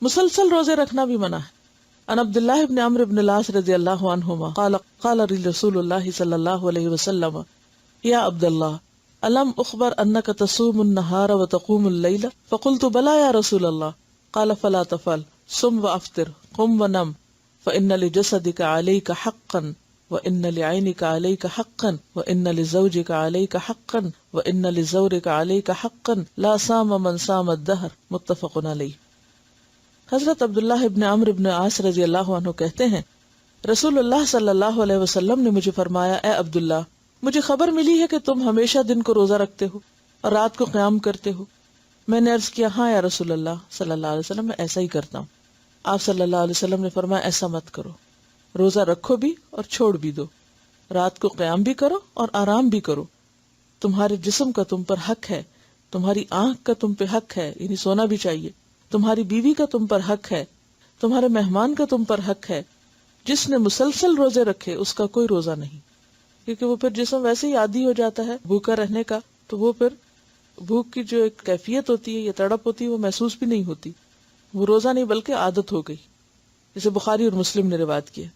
مسلسل روزے رکھنا بھی منع ہے. عن عبد اللہ بن عمرو بن العاص رضی اللہ عنہما قال قال رسول اللہ صلی اللہ علیہ وسلم یا عبد اللہ الم اخبر انک تصوم النہار وتقوم اللیل فقلت بلى یا رسول اللہ قال فلا تفعل صم وافطر قم ونم فإن لجسدك عليك حقا وإن لعينك عليك حقا وإن لزوجك عليك حقا وإن لزورك عليك حقا لا صام من صام الدهر متفق علیہ. حضرت عبداللہ ابن عمرو ابن عاص رضی اللہ عنہ کہتے ہیں رسول اللہ صلی اللہ علیہ وسلم نے مجھے فرمایا اے عبداللہ مجھے خبر ملی ہے کہ تم ہمیشہ دن کو روزہ رکھتے ہو اور رات کو قیام کرتے ہو. میں نے عرض کیا ہاں یا رسول اللہ صلی اللہ علیہ وسلم میں ایسا ہی کرتا ہوں. آپ صلی اللہ علیہ وسلم نے فرمایا ایسا مت کرو, روزہ رکھو بھی اور چھوڑ بھی دو, رات کو قیام بھی کرو اور آرام بھی کرو. تمہارے جسم کا تم پر حق ہے, تمہاری آنکھ کا تم پہ حق ہے یعنی سونا بھی چاہیے, تمہاری بیوی کا تم پر حق ہے, تمہارے مہمان کا تم پر حق ہے. جس نے مسلسل روزے رکھے اس کا کوئی روزہ نہیں, کیونکہ وہ پھر جسم ویسے ہی عادی ہو جاتا ہے بھوکا رہنے کا, تو وہ پھر بھوک کی جو ایک کیفیت ہوتی ہے یا تڑپ ہوتی ہے وہ محسوس بھی نہیں ہوتی, وہ روزہ نہیں بلکہ عادت ہو گئی, جسے بخاری اور مسلم نے روایت کیا.